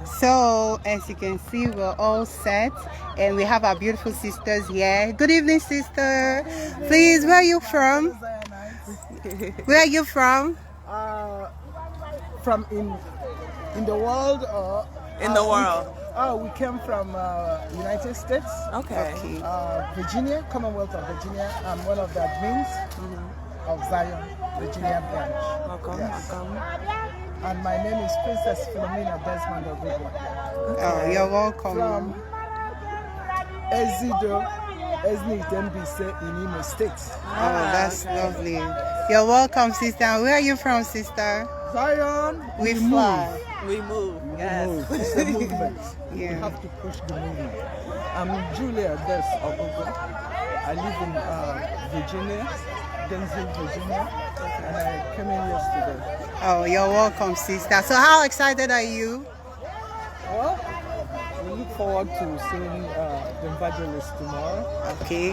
So, as you can see, we're all set, and we have our beautiful sisters here. Good evening, sister. Please, where are you from? Where are you from? From in the world or in the world? We came from United States. Okay. Virginia, Commonwealth of Virginia. I'm one of the admins of Zion, Virginia branch. Welcome. And my name is Princess Philomena Desmond of Igbo. Oh, you're welcome. From Ezido, Ezni in Imo State. Oh, that's lovely. You're welcome, sister. Where are you from, sister? Zion, we fly. We move. Yes. It's a movement. Yeah. We have to push the movement. I'm Julia Des Ogogo. I live in Virginia, Denzel, Virginia, and I came in yesterday. Oh, you're welcome, sister. So how excited are you? Well, we look forward to seeing the evangelist tomorrow. Okay.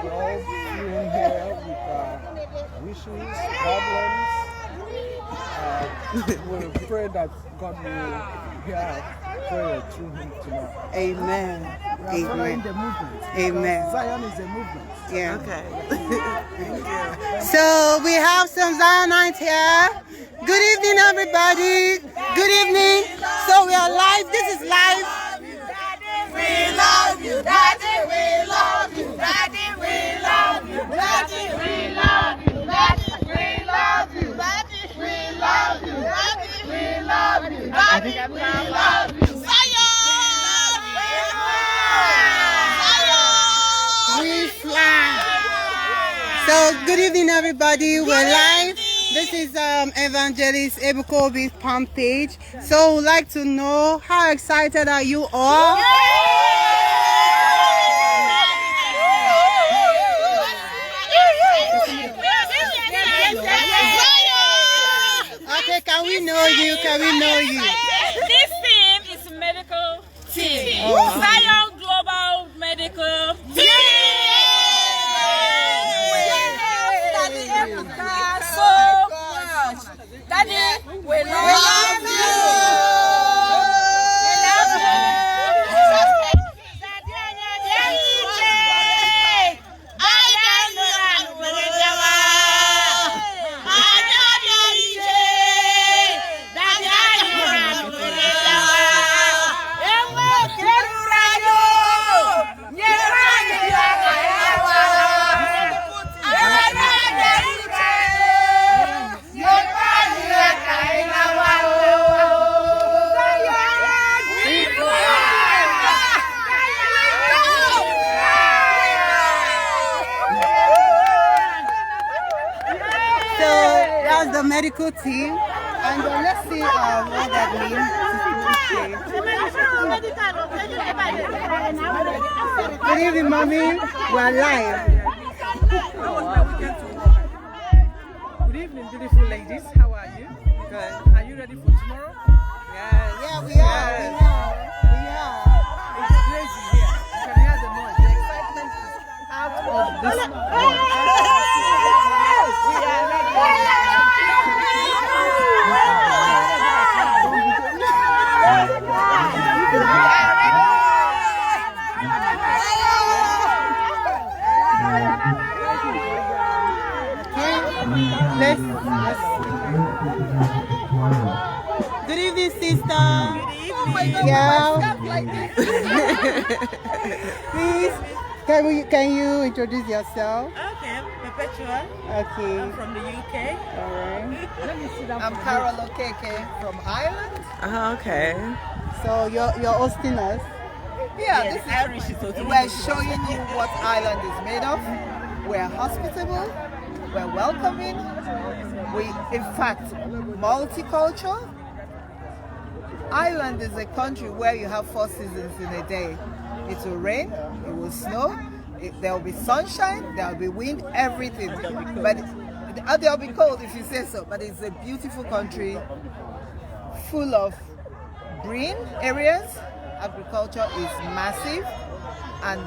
We're all feeling here with wishes, problems. We'll pray that God will hear our prayer through him tomorrow. Amen. We are following the movement. Amen. Zion is a movement. Yeah. Okay. Thank you. So we have some Zionites here. Good evening, everybody. Good evening. So we are live. This is live. We love you, Daddy. We love you, Daddy. We love you, Daddy. We love you, Daddy. We love you, Daddy. We love you, Daddy. We love you, Daddy. We love you, Zion. We fly. So good evening, everybody. We're live. This is Evangelist Ebuka Obi's palm page. So we'd like to know, how excited are you all? Okay, can we know you? Can we know you? This team is medical team. Oh. Zion Global Medical Team. Daddy, we love you. The medical team, and let's see what that means. Good evening, mommy. We're live. Good evening, beautiful ladies. How are you? Good. Are you ready for tomorrow? Yes. Yeah, we are. We are. It's crazy here. You can hear the noise. The excitement is out of this world. We are ready. Good evening, sister. Good evening. Oh my God, yeah. Please, can you introduce yourself? Okay, Perpetua. Okay. I'm from the UK. All right. Let me sit down. I'm Carol Okeke from Ireland. Okay. So you're hosting us. Yeah, This Irish is totally we're showing you what Ireland is made of. We're hospitable. We're welcoming. We, in fact, multicultural. Ireland is a country where you have 4 seasons in a day. It will rain, it will snow, there will be sunshine, there will be wind, everything. But there will be cold if you say so. But it's a beautiful country, full of green areas. Agriculture is massive, and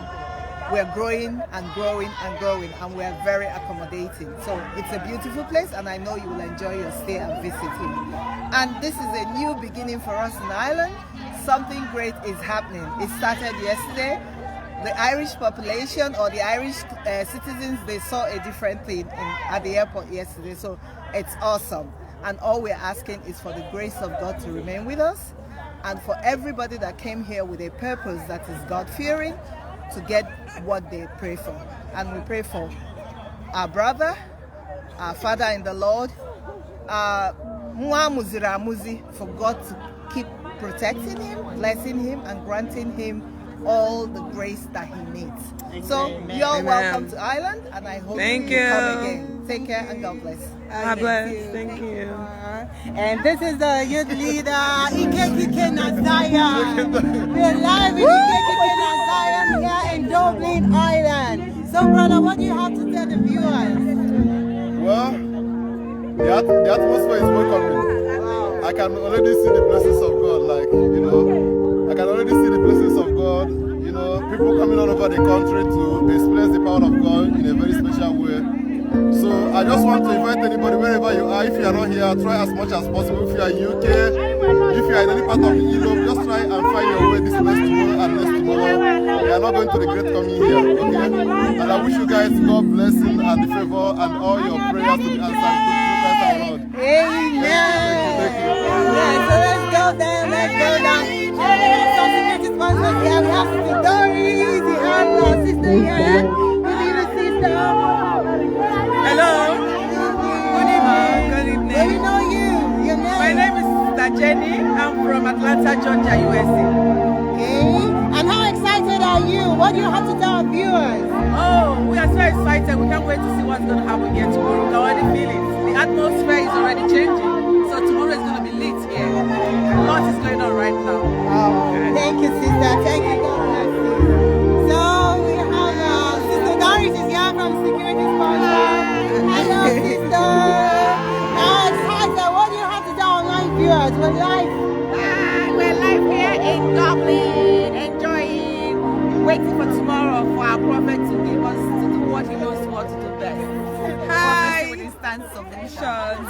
we're growing and growing and growing, and we're very accommodating. So it's a beautiful place, and I know you will enjoy your stay and visiting. And this is a new beginning for us in Ireland, something great is happening. It started yesterday. The Irish population or the Irish citizens, they saw a different thing at the airport yesterday. So it's awesome. And all we're asking is for the grace of God to remain with us, and for everybody that came here with a purpose that is God-fearing to get what they pray for. And we pray for our brother, our father in the Lord, for God to keep protecting him, blessing him, and granting him all the grace that he needs. So you're welcome to Ireland, and I hope you come again. Take care and God bless. God bless. Thank you. And this is the youth leader, Igbo Nazaya. We're live in Igbo Nazaya here in Dublin, Ireland. So, brother, what do you have to tell the viewers? Well, the atmosphere is welcoming. Wow. I can already see the blessings of God, I can already see the blessings of God, people coming all over the country to express the power of God in a very special way. So I just want to invite anybody, wherever you are, if you are not here, try as much as possible. If you are in UK, if you are in any part of Europe, just try and find your way this next tomorrow and next tomorrow. We are not going to regret coming here, okay? And I wish you guys God blessing and the favor and all your prayers to be answered through Christ our Lord. Amen. Thank you. Yeah, so let's go down. We have Sister Doris, we have our sister here. Good evening, sister. Hello. Good evening. Good evening. Let me know you. Your name. My name is Sister Jenny. I'm from Atlanta, Georgia, USA. Okay. And how excited are you? What do you have to tell our viewers? Oh, we are so excited. We can't wait to see what's going to happen here tomorrow. We can already feel it. The atmosphere is already changing. So tomorrow is going to be lit here. A lot is going on right now. Oh, thank you, sister. Thank you, God bless you. So we have Sister Doris is here from Security Sponsor. Hello, sister. What do you have to tell online viewers? We're live here in Dublin, enjoying, waiting for tomorrow for our prophet to give us to do what he knows what to do best. Hi.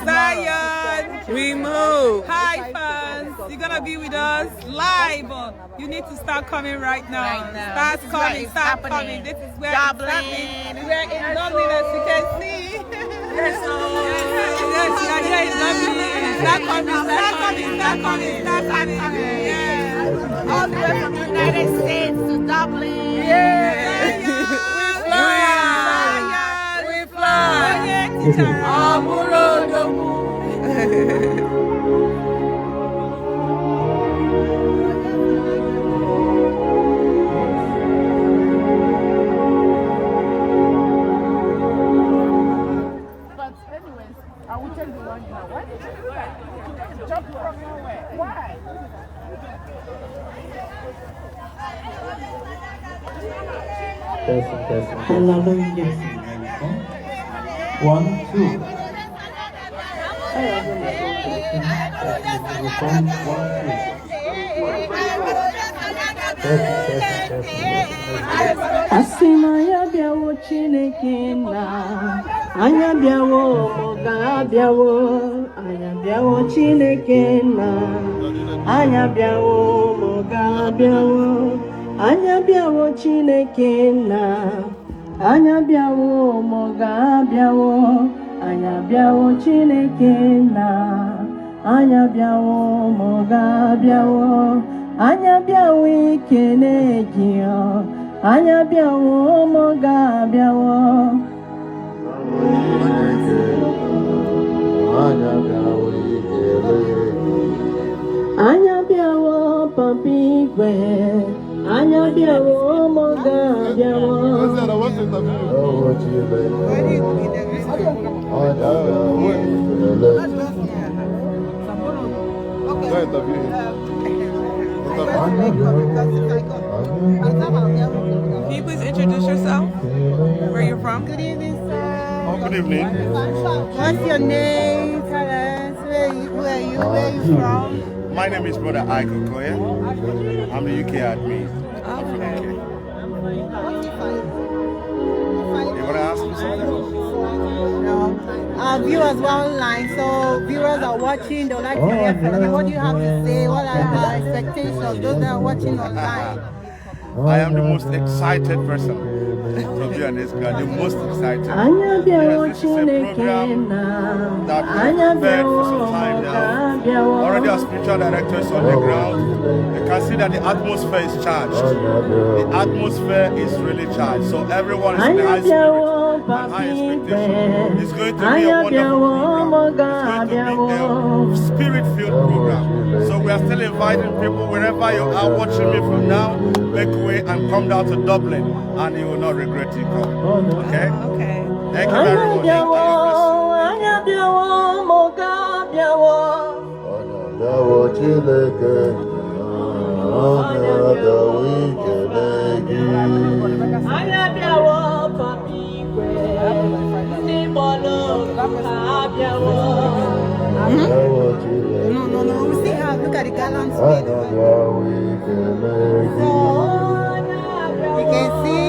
Zion, we move. Hi, fans. You're going to be with us live. You need to start coming right now. Start coming. This is where Dublin. It's happening. We're in Dublin, as you can see. Yes, we are here in Dublin. Start coming. Yeah. All the way from the United States to Dublin. Yeah. We fly. But anyways, I will tell you one now. Why did you do that? Jump from nowhere. Why? Hallelujah. 1, 2. Asị na ya bịawo Chineke na anya bịawo mụga bịawo anya bịawo Chineke na anya bịawo mụga bịawo anya bịawo Chineke na anya bịawo mụga bịawo anya bịawo Chineke na anya bịawo mụga bịawo anya bịawo ikele gị anya bịawo mụga bịawo anya bịawo papa igwe anya bịawo mụga bịawo Can you please introduce yourself? Where you're from? Good evening, sir. Oh, good evening. What's your name? Tell us where are you from? My name is Brother Iko Koya. I'm the UK admin. Okay. You want to ask me something? No. our viewers were online, so viewers are watching. They'd like to hear from you. What do you have to say? What are our expectations? Those that are watching online. I am the most excited person to be on this ground, the most excited. Yes, this is a program that we've prepared for some time now. Already our spiritual director is on the ground. You can see that the atmosphere is charged. The atmosphere is really charged. So everyone is in high spirit and high expectation. It's going to be a wonderful program. It's going to be a spirit-filled program. So we are still inviting people wherever you are watching me from now. Make way and come down to Dublin, and you will not regret it. Okay? Okay. Thank you very much. No. See how, look at the gallants. You can see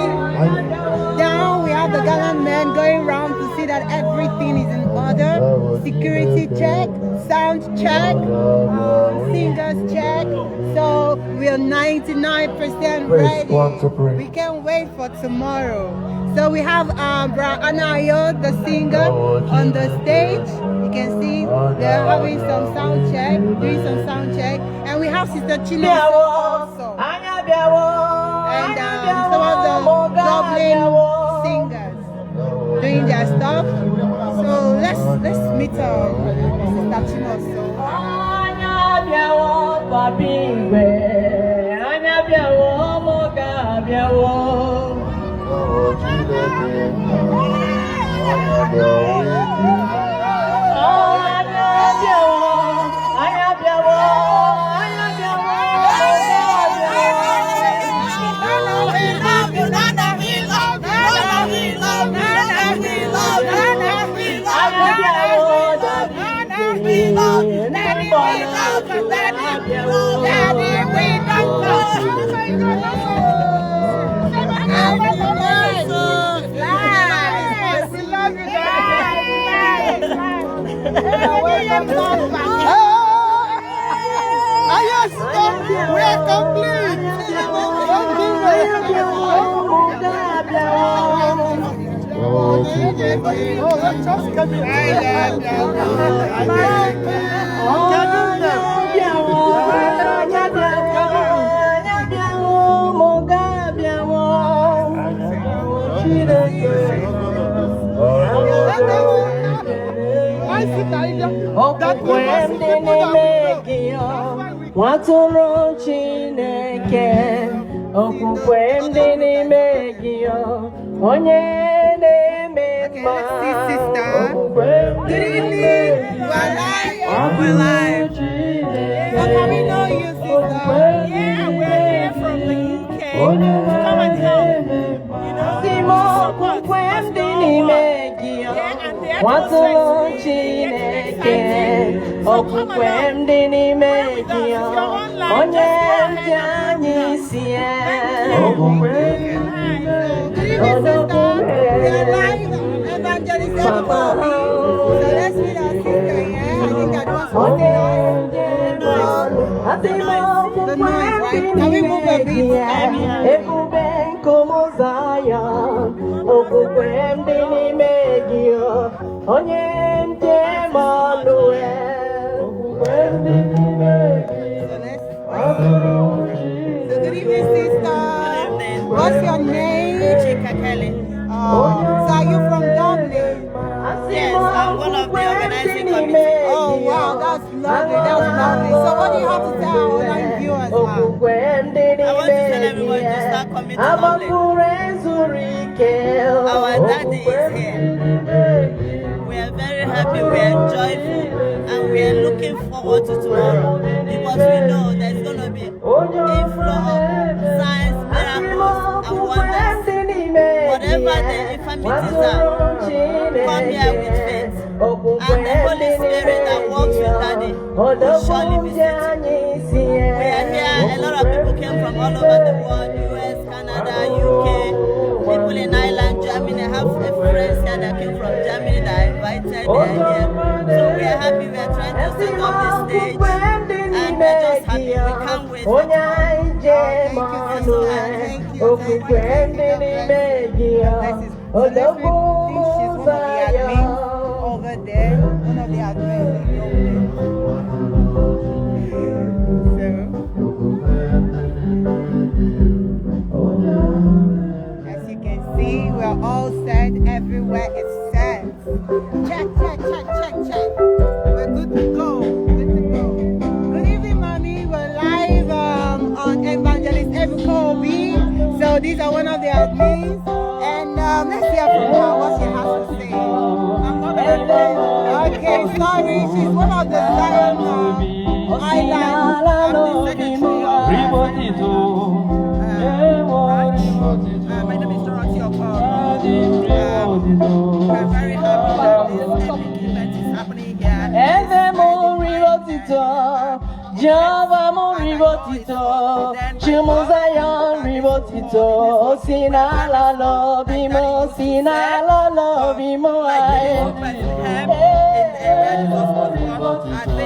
down we have the gallant men going around to see that everything is in order. Security check, sound check, singers check. So we are 99% ready. We can't wait for tomorrow. So we have Bra Anayo, the singer, on the stage. You can see they're having some sound check, doing some sound check. And we have Sister Chino also. And some of the Dublin singers doing their stuff. So let's meet Sister Chino. We are complete. Oh, let's just come Watoro Chineke okwukwe ndị n'ime gị onye na-eme mma okwukwe ndị n'ime gị We're live. How we know you, sister? Yeah, we're here from the UK. Come and help. You know, okwukwe ndị n'ime gị watoro Chineke okwukwe ndị n'ime gị onye ndị anyị si okwukwe Evangelist Ebuka Obi. So let's meet our sister, yeah? I think that was the noise, right? Can we move a bit? Ebube como Zion okwukwe ndị n'ime gị onye ndị Emmanuel okwukwe ndị n'ime gị. So good evening, sister. What's your name? So are you from Dublin? Yes, I'm one of the organizing committee. Oh wow, that's lovely. That's lovely. So what do you have to tell our online viewers now? I want to tell everyone to start coming to Dublin. Our daddy is here. We are very happy, we are joyful, and we are looking forward to tomorrow because we know there's going to be inflow of signs, miracles, and wonders. Whatever the infirmities are, come here with faith. And the Holy Spirit that walks with Daddy will surely visit you. We are here, a lot of people came from all over the world, US, Canada, UK, people in Ireland, Germany. I have friends here that came from Germany that I invited. they are here. So we are happy. We are trying to set up the stage, and we're just happy. We can't wait for tomorrow. Thank you. This is she's one of the admins over there. One of the admins. As you can see, we're all set. Everywhere is set. Check. We're good to go. Good evening, mommy. We're live on Evangelist Ebuka Obi. So these are one of the admins. And let's hear from her what she has to say. Okay, sorry. She's one of the Zion Island. My name is Dorothy Okoro. We're very happy that this epic event is happening here. Java Moribotito, Chimozayan Ribotito, Sina la lobimo, Sina la lobimo,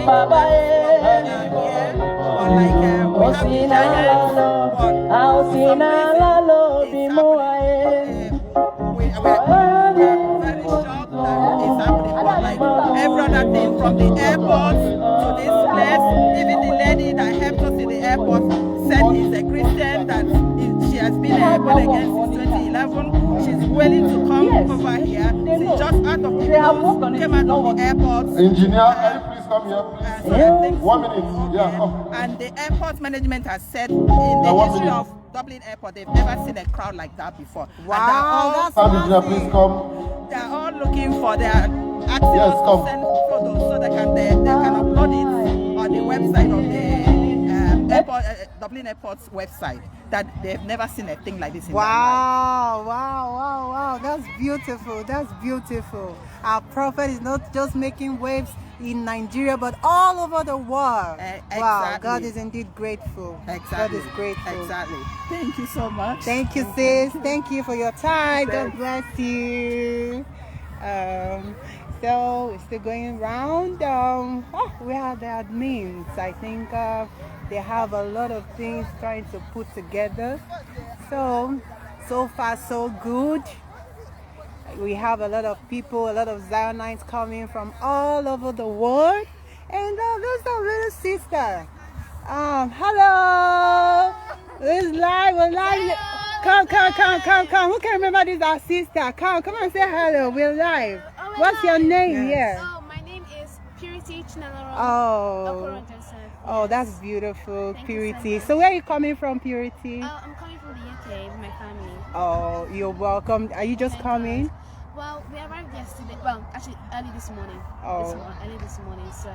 Baba, Sina la lobimo, every other thing from the airport to this place. Even the lady that helped us in the airport said he's a Christian, that she has been born again since 2011. She's willing to come over here. She's just out of the blue, came out of the airport. Engineer, can you please come here, please? 1 minute. Yeah, come. And the airport management has said in the history of Dublin Airport, they've never seen a crowd like that before. Wow, Engineer, please come. They're all looking for their access to send photos so they can upload it on the website of the airport, Dublin Airport's website. That they've never seen a thing like this in their life. Wow. That's beautiful. Our prophet is not just making waves in Nigeria, but all over the world. Exactly. Wow, God is indeed grateful. Exactly. God is grateful. Exactly. Thank you so much. Thank you, sis. Thank you for your time. God bless you. So we're still going around. We have the admins. I think they have a lot of things trying to put together. So far so good. We have a lot of people, a lot of Zionites coming from all over the world. And there's our little sister. Hello. We're live. Come. Who can remember this? Our sister. Come and say hello. We're live. Oh, what's your name? Yes. Oh, my name is Purity Chinaloro. Oh, that's beautiful. Thank Purity. So where are you coming from, Purity? I'm coming from the UK with my family. Oh, you're welcome. Are you just coming? Well, we arrived yesterday. Well, actually, early this morning. Early this morning. So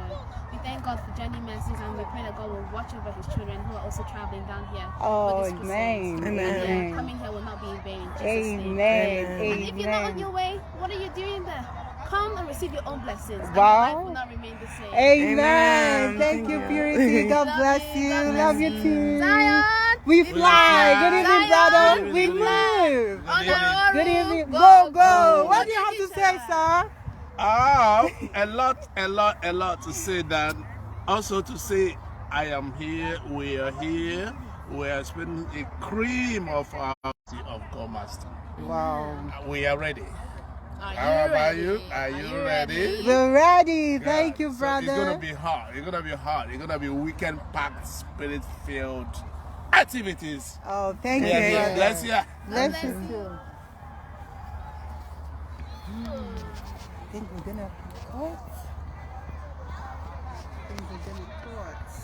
we thank God for journey mercies, and we pray that God will watch over His children who are also traveling down here. Oh, amen. And coming here will not be in vain. Amen. And if you're not on your way, what are you doing there? Come and receive your own blessings. And Wow. your life will not remain the same. Amen. Thank you, Purity. God bless you. Love you too. Zion. We fly. Good evening, brother. We move. Good evening. Go. What do you have to say, sir? A lot to say. That also to say I am here, we are here, we are spending a cream of our of God Master. Wow. We are ready. How about you? Are you ready? We're ready. Thank you, brother. So it's gonna be hot. It's gonna be weekend packed, spirit filled activities. Oh, thank you, brother. Bless you. Bless you too. I think we're gonna cut.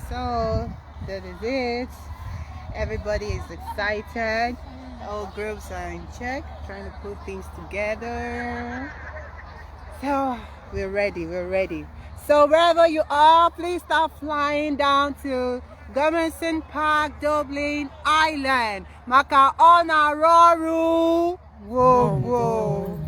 So that is it. Everybody is excited. All groups are in check, trying to put things together. So we're ready. So wherever you are, please start flying down to Gomerson Park, Dublin, Ireland. Maka ona roru. Whoa.